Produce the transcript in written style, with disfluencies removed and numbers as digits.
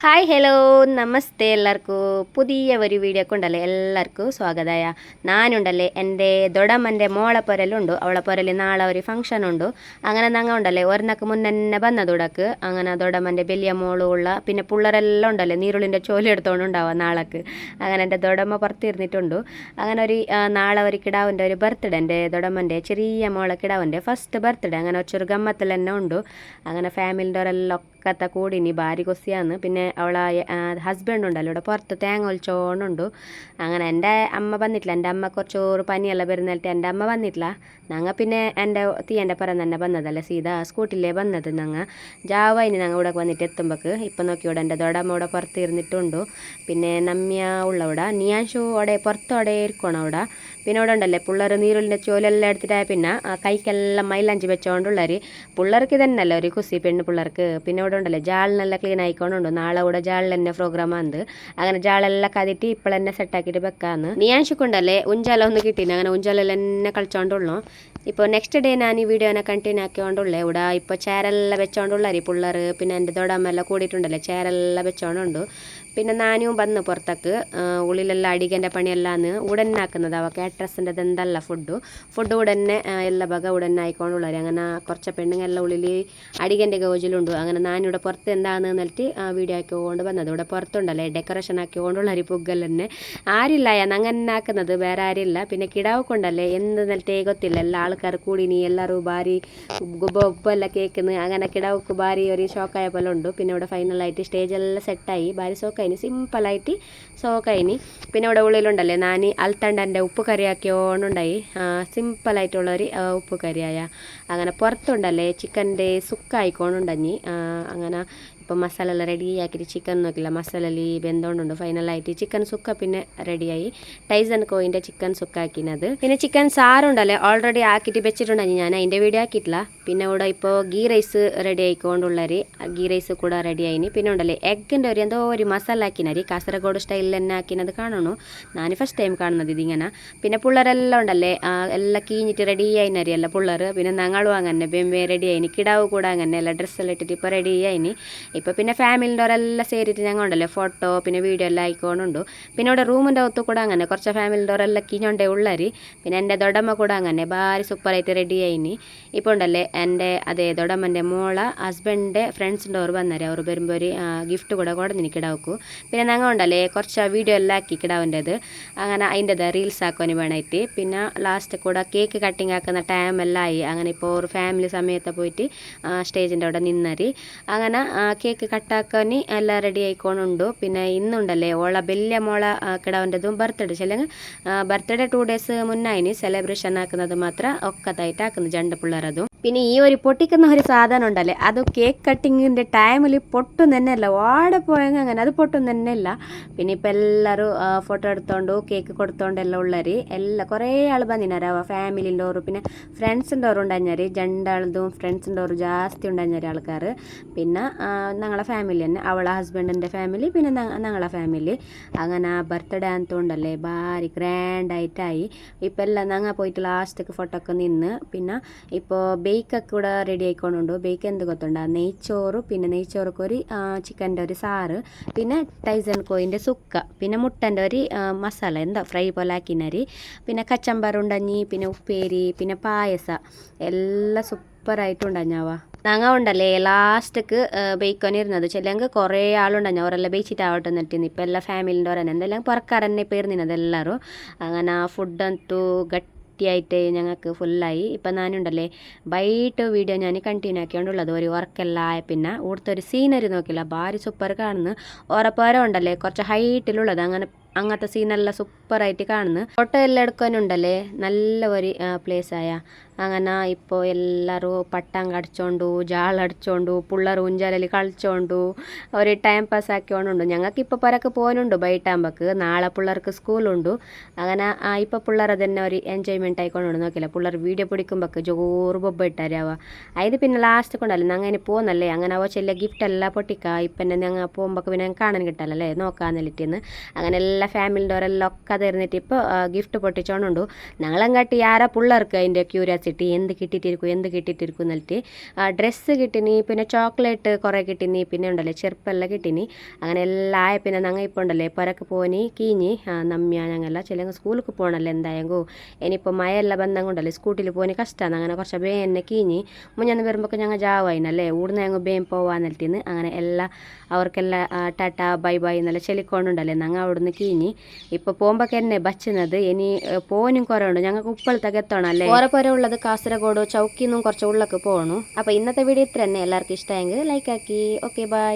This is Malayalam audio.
ഹായ് ഹലോ നമസ്തേ എല്ലാവർക്കും പുതിയ ഒരു വീഡിയോ കൊണ്ടല്ലേ എല്ലാവർക്കും സ്വാഗതമായ ഞാനുണ്ടല്ലേ എൻ്റെ ദൊടമ്മൻ്റെ മോളെ പൊരലുണ്ട് അവളെ പൊരൽ നാളെ ഒരു ഫംഗ്ഷൻ ഉണ്ട് അങ്ങനെ ഞങ്ങൾ ഉണ്ടല്ലേ ഒരെണ്ണക്ക് മുന്നെ വന്നതുടക്ക് അങ്ങനെ ദൊടമ്മൻ്റെ വലിയ മോളുള്ള പിന്നെ പിള്ളേരെല്ലാം ഉണ്ടല്ലേ നീരുള്ളിൻ്റെ ചോലി എടുത്തോണ്ടുണ്ടാവുക നാളേക്ക് അങ്ങനെ എൻ്റെ ദൊടമ്മ പുറത്തിരുന്നിട്ടുണ്ട് അങ്ങനെ ഒരു നാളെ ഒരു കിടാവിൻ്റെ ഒരു ബർത്ത്ഡേ എൻ്റെ ദൊടമ്മൻ്റെ ചെറിയ മോളെ കിടാവിൻ്റെ ഫസ്റ്റ് ബർത്ത്ഡേ അങ്ങനെ ഒരു ഗമ്മത്തിൽ തന്നെ ഉണ്ട് അങ്ങനെ ഫാമിലിൻ്റെ ഒരെല്ലാം കത്ത കൂടിനി ഭാര്യ കൊസിയാന്ന് പിന്നെ അവളെ ഹസ്ബൻഡ് ഉണ്ടല്ലോ ഇവിടെ പുറത്ത് തേങ്ങ ഒലിച്ചോണ്ടുണ്ട് അങ്ങനെ എൻ്റെ അമ്മ വന്നിട്ടില്ല എൻ്റെ അമ്മ കുറച്ചോറ് പനിയെല്ലാം വരുന്നിട്ട് എൻ്റെ അമ്മ വന്നിട്ടില്ല ഞങ്ങൾ പിന്നെ എൻ്റെ തീയൻ്റെ പുറം തന്നെ വന്നതല്ലേ സീതാ സ്കൂട്ടിലേ വന്നത് ഞങ്ങൾ ജാവയിന് ഞങ്ങൾ ഇവിടെ വന്നിട്ട് എത്തുമ്പോൾക്ക് ഇപ്പം നോക്കി ഇവിടെ എൻ്റെ ദൊടമ്മ ഇവിടെ പുറത്ത് ഇരുന്നിട്ടുണ്ട് പിന്നെ നമ്മിയ ഉള്ള ഇവിടെ നിയാൻഷു അവിടെ പുറത്തോടെ ഇരിക്കണം അവിടെ പിന്നെ ഇവിടെ ഉണ്ടല്ലേ പിള്ളേർ നീരുള്ളിൻ്റെ ചോലെല്ലാം എടുത്തിട്ടായ പിന്നെ കൈക്കെല്ലാം മൈലഞ്ചി വെച്ചോണ്ടുള്ളവർ പിള്ളേർക്ക് തന്നെയല്ലേ ഒരു കുസി പെണ്ണ് പിള്ളേർക്ക് പിന്നെ ഇവിടെ ഉണ്ടല്ലേ ജാളിനെല്ലാം ക്ലീൻ ആയിക്കൊണ്ടുണ്ട് നാളെ ഇവിടെ ജാളിൽ തന്നെ പ്രോഗ്രാമാന്ത് അങ്ങനെ ജാളെല്ലാം കതിട്ട് ഇപ്പോഴെന്നെ സെറ്റാക്കിയിട്ട് വെക്കാന്ന് നിയാൻഷിക്കുണ്ടല്ലേ ഉഞ്ചാല ഒന്ന് കിട്ടീന് അങ്ങനെ ഉഞ്ചാലെല്ലാം എന്നെ കളിച്ചോണ്ടുള്ളൂ ഇപ്പോൾ നെക്സ്റ്റ് ഡേ ഞാൻ ഈ വീഡിയോനെ കണ്ടിന്യൂ ആക്കിക്കൊണ്ടുള്ളേ ഇവിടെ ഇപ്പോൾ ചേരെല്ലാം വെച്ചോണ്ടുള്ളവർ പിള്ളേർ പിന്നെ എൻ്റെ ദൊടമെല്ലാം കൂടിയിട്ടുണ്ടല്ലേ ചേരെല്ലാം വെച്ചോണ്ടുണ്ട് പിന്നെ ഞാനും വന്ന് പുറത്തേക്ക് ഉള്ളിലെല്ലാം അടികൻ്റെ പണിയെല്ലാന്ന് ഉടനെ ആക്കുന്നത് അവ കാറ്ററസിൻ്റെ എന്തല്ല ഫുഡ് ഉടനെ എല്ലാ വക ഉടനെ ആയിക്കൊണ്ടുള്ളവർ അങ്ങനെ കുറച്ച് പെണ്ണുങ്ങളെല്ലാം ഉള്ളിൽ അടികൻ്റെ ഗോജിലുണ്ട് അങ്ങനെ ഞാനിവിടെ പുറത്ത് എന്താണെന്ന് എന്നിട്ട് വീഡിയോ ആക്കിക്കൊണ്ട് വന്നത് ഇവിടെ പുറത്തുണ്ടല്ലേ ഡെക്കറേഷൻ ആക്കിക്കൊണ്ടുള്ളവർ പുഗ്ഗൽ തന്നെ ആരില്ല അങ്ങനെ ആക്കുന്നത് വേറെ ആരില്ല പിന്നെ കിടാവ് കൊണ്ടല്ലേ എന്ത് നിലത്തേ ಗೊತ್ತಿಲ್ಲ ಎಲ್ಲ ആൾക്കാർ കൂടിനി എല്ലാവരും ഭാരി ഒപ്പെല്ലാം കേൾക്കുന്നു അങ്ങനെ കിടാവുക്ക് ഭാരി ഒരു ഷോക്കായ പോലെ ഉണ്ട് പിന്നെ ഇവിടെ ഫൈനലായിട്ട് സ്റ്റേജെല്ലാം സെറ്റായി ഭാരി ഷോക്കായിനി സിമ്പിളായിട്ട് ഷോക്കായിനി പിന്നെ ഇവിടെ ഉള്ളിലുണ്ടല്ലേ ഞാൻ അൽത്തണ്ടൻ്റെ ഉപ്പ് കറിയാക്കിയോണ്ടുണ്ടായി സിമ്പിളായിട്ടുള്ളൊരു ഉപ്പ് കറിയായ അങ്ങനെ പുറത്തുണ്ടല്ലേ ചിക്കൻ്റെ സുക്കായിക്കോണ്ടുണ്ടഞ്ഞി അങ്ങനെ ഇപ്പം മസാല എല്ലാം റെഡി ആക്കിയിട്ട് ചിക്കൻ നോക്കില്ല മസാലയിൽ വെന്തോണ്ടുണ്ട് ഫൈനലായിട്ട് ചിക്കൻ സുക്ക പിന്നെ റെഡിയായി ടൈസൺ കോയിൻ്റെ ചിക്കൻ സുക്ക ആക്കിനത് പിന്നെ ചിക്കൻ സാറുണ്ടല്ലേ ഓൾറെഡി ആക്കിയിട്ട് വെച്ചിട്ടുണ്ടെങ്കിൽ ഞാൻ അതിൻ്റെ വീഡിയോ ആക്കിയിട്ടില്ല പിന്നെ ഇവിടെ ഇപ്പോൾ ഗീ റൈസ് റെഡി ആയിക്കൊണ്ടുള്ളവർ ഗീ റൈസ് കൂടെ റെഡി ആയിനി പിന്നെ ഉണ്ടല്ലേ എഗ്ഗിൻ്റെ ഒരു എന്തോ ഒരു മസാല ആക്കിനരി കാസർഗോഡ് സ്റ്റൈലിൽ തന്നെ ആക്കിനത് കാണണു ഞാൻ ഫസ്റ്റ് ടൈം കാണുന്നത് ഇതിങ്ങനെ പിന്നെ പിള്ളേരെല്ലാം ഉണ്ടല്ലേ എല്ലാം കീഞ്ഞിട്ട് റെഡി ആയിനരി അല്ല പിള്ളേർ പിന്നെ ഞങ്ങളും അങ്ങനെ ബെമ്പേ റെഡി ആയിനി കിടാവ് കൂടെ അങ്ങനെ എല്ലാം ഡ്രസ്സെല്ലാം ഇട്ടിട്ട് ഇപ്പോൾ റെഡി ആയിനി ഇപ്പോൾ പിന്നെ ഫാമിലിൻ്റെ ഓരെല്ലാം ചേരിട്ട് ഞങ്ങൾ ഉണ്ടല്ലേ ഫോട്ടോ പിന്നെ വീഡിയോ എല്ലാം ആയിക്കൊണ്ടുണ്ട് പിന്നെ ഇവിടെ റൂമിൻ്റെ ഒത്തു കൂടെ അങ്ങനെ കുറച്ച് ഫാമിലിൻ്റെ ഓരെല്ലാം കീഞ്ഞോണ്ടേ ഉള്ളരി പിന്നെ എൻ്റെ ദൊടമ്മ കൂടെ അങ്ങനെ ഭാരി സൂപ്പറായിട്ട് റെഡി ആയിനി ഇപ്പോൾ ഉണ്ടല്ലേ എൻ്റെ അതേ ദൊടമ്മൻ്റെ മോളെ ഹസ്ബൻഡിൻ്റെ ഫ്രണ്ട്സിൻ്റെ ഓർ വന്നേരെ അവർ വരുമ്പോൾ ഒരു ഗിഫ്റ്റ് കൂടെ കൊടുന്നിനി കിടാവ്ക്കു പിന്നെ ഞങ്ങൾ ഉണ്ടല്ലേ കുറച്ച് വീഡിയോ എല്ലാം ആക്കി കിടാവിൻ്റെത് അങ്ങനെ അതിൻ്റെത് റീൽസ് ആക്കുവാൻ വേണമായിട്ട് പിന്നെ ലാസ്റ്റ് കൂടെ കേക്ക് കട്ടിങ് ആക്കുന്ന ടൈം എല്ലാം ആയി അങ്ങനെ ഇപ്പോൾ ഒരു ഫാമിലി സമയത്ത് പോയിട്ട് സ്റ്റേജിൻ്റെ അവിടെ നിന്നരി അങ്ങനെ കേക്ക് കട്ടാക്കാൻ എല്ലാം റെഡി ആയിക്കൊണ്ടുണ്ട് പിന്നെ ഇന്നുണ്ടല്ലേ ഓള വലിയ മോള കിടാവിൻ്റെതും ബർത്ത്ഡേ അല്ലെങ്കിൽ ബർത്ത്ഡേ 2 days മുന്നായിന് സെലിബ്രേഷൻ ആക്കുന്നത് മാത്രം ഒക്കത്തായിട്ട് ആക്കുന്നത് രണ്ട് പിള്ളേരതും പിന്നെ ഈ ഒരു പൊട്ടിക്കുന്ന ഒരു സാധനം ഉണ്ടല്ലേ അത് കേക്ക് കട്ടിങ്ങിൻ്റെ ടൈമിൽ പൊട്ടും തന്നെയല്ല ഓടെ പോയെങ്കിൽ അങ്ങനെ അത് പൊട്ടും തന്നെയല്ല പിന്നെ ഇപ്പം എല്ലാവരും ഫോട്ടോ എടുത്തോണ്ട് കേക്ക് കൊടുത്തോണ്ടെല്ലാം ഉള്ളവർ എല്ലാം കുറേ ആൾ വന്നിനാരാ ഫാമിലിൻ്റെ ഓറ് പിന്നെ ഫ്രണ്ട്സിൻ്റെ ഓറ് ഉണ്ടാഞ്ഞാൽ രണ്ടാളതും ഫ്രണ്ട്സിൻ്റെ ഓറ് ജാസ്തി ഉണ്ടാഞ്ഞാൽ ആൾക്കാർ പിന്നെ ഞങ്ങളെ ഫാമിലി തന്നെ അവളെ ഹസ്ബൻഡിൻ്റെ ഫാമിലി പിന്നെ ഞങ്ങളെ ഫാമിലി അങ്ങനെ ബർത്ത്ഡേ ആണെന്നുണ്ടല്ലേ ഭാരി ഗ്രാൻഡായിട്ടായി ഇപ്പം എല്ലാം ഞങ്ങൾ പോയിട്ട് ലാസ്റ്റൊക്കെ ഫോട്ടോ ഒക്കെ നിന്ന് പിന്നെ ഇപ്പോൾ ബേക്കൊക്കെ കൂടെ റെഡി ആയിക്കൊണ്ടുണ്ട് ബേക്ക് എന്ത് ಗೊತ್ತುണ്ട നെയ്ച്ചോറ് പിന്നെ നെയ്ച്ചോറൊക്കെ ഒരു ചിക്കൻ്റെ ഒരു സാറ് പിന്നെ ടൈസൺ കോയിൻ്റെ സുക്ക പിന്നെ മുട്ടൻ്റെ ഒരു മസാല എന്താ ഫ്രൈ പോലെ ആക്കിനരി പിന്നെ കച്ചമ്പറുണ്ടഞ്ഞി പിന്നെ ഉപ്പേരി പിന്നെ പായസ എല്ലാം സൂപ്പറായിട്ടുണ്ടഞ്ഞാവാ ഞങ്ങൾ ഉണ്ടല്ലേ ലാസ്റ്റക്ക് ബേക്കൊനിരുന്നത് ചെല്ലെങ്കിൽ കുറേ ആളുണ്ടഞ്ഞ അവരെല്ലാം ബേച്ചിട്ടാവട്ടെ എന്നിട്ടിന്ന് ഇപ്പം എല്ലാ ഫാമിലിൻ്റെ ഓരന്നെ എന്തെല്ലാം പുറക്കാരന്നെ പേരുന്നത് എല്ലാവരും അങ്ങനെ ഫുഡന്തൂ ആയിട്ട് ഞങ്ങൾക്ക് ഫുള്ളായി ഇപ്പം ഞാനുണ്ടല്ലേ വൈകിട്ട് വീഡിയോ ഞാൻ കണ്ടിന്യൂ ആക്കിയോണ്ടുള്ളത് ഒരു വർക്കെല്ലാം ആയ പിന്നെ ഇവിടുത്തെ ഒരു സീനറി നോക്കില്ല ഭാരി സൂപ്പർ കാണുന്നു ഓരപ്പോരം ഉണ്ടല്ലേ കുറച്ച് ഹൈറ്റിലുള്ളത് അങ്ങനത്തെ സീനെല്ലാം സൂപ്പറായിട്ട് കാണുന്നു ഫോട്ടോ എല്ലാം എടുക്കാനുണ്ടല്ലേ നല്ല ഒരു പ്ലേസായ അങ്ങനെ ഇപ്പോൾ എല്ലാവരും പട്ടം കടിച്ചോണ്ടു ജാളടിച്ചോണ്ടു പിള്ളേർ ഊഞ്ചാലയിൽ കളിച്ചോണ്ടു ഒരു ടൈം പാസ് ആക്കിയോണ്ടുണ്ട് ഞങ്ങൾക്ക് ഇപ്പോൾ പുറക്ക് പോകുന്നുണ്ട് ബൈട്ടാകുമ്പോൾക്ക് നാളെ പിള്ളേർക്ക് സ്കൂളുണ്ട് അങ്ങനെ ഇപ്പോൾ പിള്ളേർ തന്നെ ഒരു എൻജോയ്മെൻറ്റ് ആയിക്കൊണ്ട് നോക്കില്ല പിള്ളേർ വീഡിയോ പിടിക്കുമ്പോൾക്ക് ജോറ് ബൊಬ್ಬ ഇട്ടാരാവുക അത് പിന്നെ ലാസ്റ്റ് കൊണ്ടല്ലേ ഞങ്ങൾ അതിന് പോകുന്നല്ലേ അങ്ങനെ അവ ചെല്ല ഗിഫ്റ്റ് എല്ലാം പൊട്ടിക്കുക ഇപ്പം തന്നെ ഞങ്ങൾ പോകുമ്പോൾ പിന്നെ കാണാൻ കിട്ടാനല്ലേ നോക്കാന്നില്ലിട്ടിന്ന് അങ്ങനെ എല്ലാ ഫാമിലിൻ്റെ ഓരെല്ലാം ഒക്കെ തരുന്നിട്ട് ഇപ്പോൾ ഗിഫ്റ്റ് പൊട്ടിച്ചോണ്ടുണ്ട് ഞങ്ങളെങ്കാട്ടി ആരാ പിള്ളേർക്ക് അതിൻ്റെ ക്യൂരിയാസിറ്റി വിചാരിച്ചിട്ട് എന്ത് കിട്ടിയിട്ടിരിക്കും എന്നിട്ട് ഡ്രസ്സ് കിട്ടിനി, പിന്നെ ചോക്ലേറ്റ് കുറേ കിട്ടിനി, പിന്നെ ഉണ്ടല്ലേ ചെറുപ്പെല്ലാം കിട്ടിനി. അങ്ങനെ എല്ലാം ആയ പിന്നെ ഞങ്ങൾ ഇപ്പോൾ ഉണ്ടല്ലേ പുരക്ക് പോനി കീഞ്ഞി നമ്മ ഞങ്ങളെല്ലാം ചില സ്കൂളിലേക്ക് പോകണമല്ലോ എന്തായെങ്കോ. ഇനിയിപ്പോൾ മഴയെല്ലാം ബന്ധം കൊണ്ടല്ലേ സ്കൂട്ടിൽ പോകാൻ കഷ്ടമാണ്. അങ്ങനെ കുറച്ച് ബേനെ കീഞ്ഞി മുന്നേ വരുമ്പോൾ ഞങ്ങൾ ജാവായിനല്ലേ ഊടുന്ന ഞങ്ങൾ ബേം പോവാന്നിട്ടിന്ന്. അങ്ങനെ എല്ലാം അവർക്കെല്ലാം ടാറ്റ ബൈ ബൈ എന്നെല്ലാം ചെലിക്കൊണ്ടുണ്ടല്ലേ ഞങ്ങൾ അവിടുന്ന് കീഞ്ഞി. ഇപ്പോൾ പോകുമ്പോൾ എന്നെ ബച്ചുന്നത് ഇനി പോനും കുറേ ഉണ്ട്. ഞങ്ങൾക്ക് ഉപ്പളത്തൊക്കെ എത്തണമല്ലേ. ഓരോ ഉള്ളത് കാസർഗോഡ് ചൗക്കിന്നും കുറച്ച് ഉള്ളൊക്കെ പോകണു. അപ്പോൾ ഇന്നത്തെ വീഡിയോ ഇത്ര തന്നെ. എല്ലാവർക്കും ഇഷ്ടമായെങ്കിൽ ലൈക്ക് ആക്കി. Okay bye.